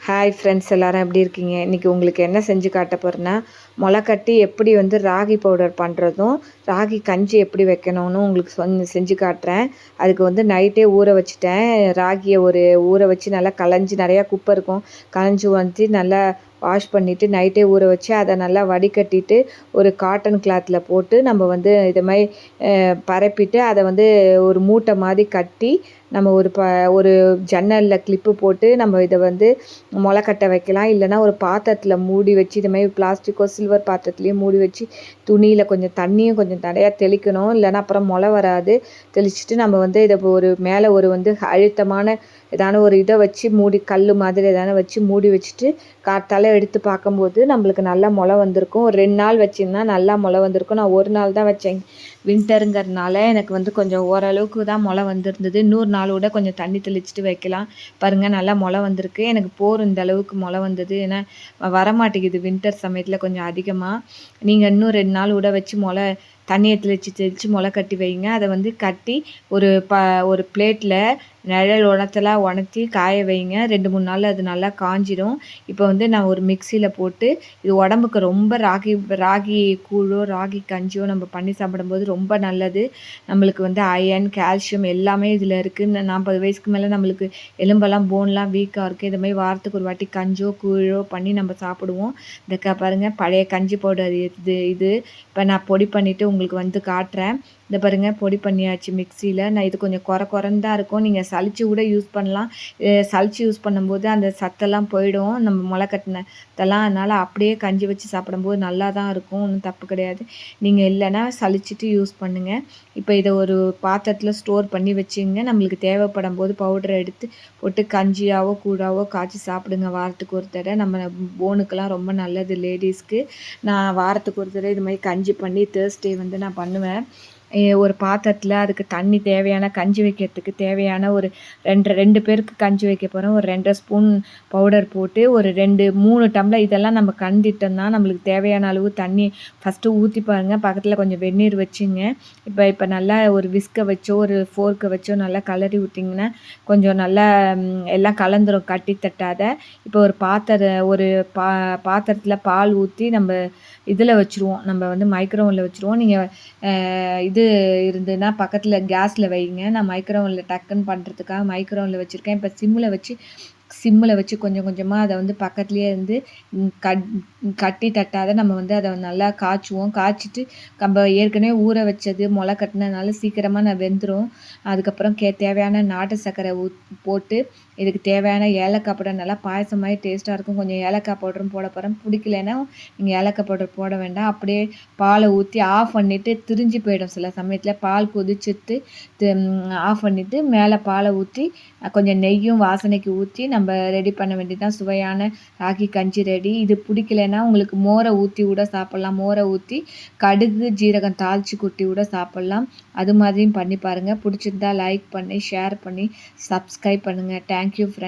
Hi friends, எல்லோரும் எப்படி இருக்கீங்க? இன்றைக்கி உங்களுக்கு என்ன செஞ்சு காட்ட போகிறேன்னா, முளைக்கட்டி எப்படி ராகி பவுடர் பண்ணுறதும், ராகி கஞ்சி எப்படி வைக்கணும்னு உங்களுக்கு செஞ்சு காட்டுறேன். அதுக்கு நைட்டே ஊற வச்சுட்டேன். ராகியை ஊற வச்சு நல்லா களைஞ்சி, நிறையா குப்பை இருக்கும், களைஞ்சி நல்லா வாஷ் பண்ணிவிட்டு நைட்டே ஊற வச்சு அதை நல்லா வடிகட்டிட்டு ஒரு காட்டன் கிளாத்தில் போட்டு நம்ம இதை மாதிரி பரப்பிட்டு அதை ஒரு மூட்டை மாதிரி கட்டி நம்ம ஒரு ஜன்னலில் கிளிப்பு போட்டு நம்ம இதை முளைக்கட்ட வைக்கலாம். இல்லைனா ஒரு பாத்திரத்தில் மூடி வச்சு இது மாதிரி பிளாஸ்டிக்கோ சில்வர் பாத்திரத்துலேயும் மூடி வச்சு துணியில் கொஞ்சம் தண்ணியும் கொஞ்சம் நிறையா தெளிக்கணும். இல்லைனா அப்புறம் முளை வராது. தெளிச்சுட்டு நம்ம இதை ஒரு மேலே அழுத்தமான ஏதான ஒரு இதை வச்சு மூடி, கல் மாதிரி ஏதான வச்சு மூடி வச்சுட்டு காத்தால எடுத்து பார்க்கும்போது நம்மளுக்கு நல்லா முளை வந்திருக்கும். ஒரு 2 நாள் வச்சிங்கன்னா நல்லா முளை வந்திருக்கும். நான் ஒரு நாள் தான் வச்சேன். வின்டருங்கிறதுனால எனக்கு கொஞ்சம் ஓரளவுக்கு தான் முளை வந்திருந்தது. 100 நாள் கூட கொஞ்சம் தண்ணி தெளிச்சுட்டு வைக்கலாம். பாருங்கள், நல்லா முளை வந்திருக்கு. எனக்கு போர் இந்த அளவுக்கு முளை வந்தது. ஏன்னா வரமாட்டேங்குது வின்டர் சமயத்தில் கொஞ்சம் அதிகமாக. நீங்கள் இன்னும் 2 நாள் கூட வச்சு தண்ணியை தெளித்து முளை கட்டி வைங்க. அதை கட்டி ஒரு பிளேட்டில் நிழல் உணர்த்தி காய வைங்க. 2-3 நாள் அது நல்லா காஞ்சிடும். இப்போ நான் ஒரு மிக்சியில் போட்டு, இது உடம்புக்கு ரொம்ப ராகி கூழோ ராகி கஞ்சியோ நம்ம பண்ணி சாப்பிடும்போது ரொம்ப நல்லது. நம்மளுக்கு அயன், கால்சியம் எல்லாமே இதில் இருக்குது. 40 வயசுக்கு மேலே நம்மளுக்கு எலும்பெல்லாம் போன்லாம் வீக்காக இருக்குது. இது மாதிரி வாரத்துக்கு ஒரு வாட்டி கஞ்சோ கூழோ பண்ணி நம்ம சாப்பிடுவோம். இந்த பாருங்கள், பழைய கஞ்சி பவுடர் இது இப்போ நான் பொடி பண்ணிவிட்டு உங்களுக்கு காட்டுறேன். இந்த பாருங்கள், பொடி பண்ணியாச்சு மிக்சியில். நான் இது கொஞ்சம் குறன்னு தான் இருக்கும். நீங்கள் சளிச்சு கூட யூஸ் பண்ணலாம். சளிச்சு யூஸ் பண்ணும்போது அந்த சத்தெல்லாம் போயிடும், நம்ம முளை கட்டினதெல்லாம். அதனால் அப்படியே கஞ்சி வச்சு சாப்பிடும்போது நல்லா தான் இருக்கும், ஒன்றும் தப்பு கிடையாது. நீங்கள் இல்லைன்னா சளிச்சிட்டு யூஸ் பண்ணுங்கள். இப்போ இதை ஒரு பாத்திரத்தில் ஸ்டோர் பண்ணி வச்சுங்க. நம்மளுக்கு தேவைப்படும் போது பவுடரை எடுத்து போட்டு கஞ்சியாவோ கூழாவோ காய்ச்சி சாப்பிடுங்க. வாரத்துக்கு ஒரு தடவை. நம்ம போனுக்கெல்லாம் ரொம்ப நல்லது, லேடிஸ்க்கு. நான் வாரத்துக்கு ஒரு தடவை இது மாதிரி கஞ்சி பண்ணி தேர்ஸ்டே நான் பண்ணுவேன். ஒரு பாத்திரத்தில் அதுக்கு தண்ணி தேவையான, கஞ்சி வைக்கிறதுக்கு தேவையான ஒரு 2 பேருக்கு கஞ்சி வைக்க போகிறோம். ஒரு 2.5 ஸ்பூன் பவுடர் போட்டு ஒரு 2-3 டம்ளர் இதெல்லாம் நம்ம கண்டிட்டோம்னா நம்மளுக்கு தேவையான அளவு தண்ணி ஃபஸ்ட்டு ஊற்றி பாருங்கள். பக்கத்தில் கொஞ்சம் வெந்நீர் வச்சுங்க. இப்போ நல்லா ஒரு விஸ்கை வச்சோ ஒரு ஃபோர்க்கை வச்சோ நல்லா கலரி விட்டிங்கன்னா கொஞ்சம் நல்லா எல்லாம் கலந்துரும், கட்டி தட்டாத. இப்போ ஒரு பாத்திரத்தில் பால் ஊற்றி நம்ம இதில் வச்சுருவோம். நம்ம மைக்ரோவனில் வச்சுருவோம். நீங்கள் இது இருந்ததுன்னா பக்கத்தில் கேஸில் வைங்க. நான் மைக்ரோவனில் டக்குன்னு பண்ணுறதுக்காக மைக்ரோவனில் வச்சுருக்கேன். இப்போ சிம்மில் வச்சு கொஞ்சம் கொஞ்சமாக அதை பக்கத்துலேயே இருந்து கட்டி தட்டாத நம்ம அதை நல்லா காய்ச்சுவோம். காய்ச்சிட்டு நம்ம ஏற்கனவே ஊற வச்சது முளை கட்டினதுனால சீக்கிரமாக வெந்துடும். அதுக்கப்புறம் தேவையான நாட்டு சர்க்கரை போட்டு, இதுக்கு தேவையான ஏலக்காய் பவுடர், நல்லா பாயசம் மாதிரி டேஸ்ட்டாக இருக்கும். கொஞ்சம் ஏலக்காய் பவுடரும் போட போகிறேன். பிடிக்கலன்னா நீங்கள் ஏலக்காய் பவுடர் போட வேண்டாம். அப்படியே பாலை ஊற்றி ஆஃப் பண்ணிவிட்டு, திரிஞ்சு போயிடும் சில சமயத்தில். பால் கொதிச்சுட்டு ஆஃப் பண்ணிவிட்டு மேலே பாலை ஊற்றி கொஞ்சம் நெய்யும் வாசனைக்கு ஊற்றி நம்ம ரெடி பண்ண வேண்டியதுதான். சுவையான ராகி கஞ்சி ரெடி. இது பிடிக்கலன்னா உங்களுக்கு மோரை ஊற்றி கூட சாப்பிட்லாம். மோரை ஊற்றி கடுகு ஜீரகம் தாளித்து கொட்டி கூட சாப்பிட்லாம். அது மாதிரியும் பண்ணி பாருங்கள். பிடிச்சிருந்தா லைக் பண்ணி, ஷேர் பண்ணி, சப்ஸ்கிரைப் பண்ணுங்கள். Thank you friends.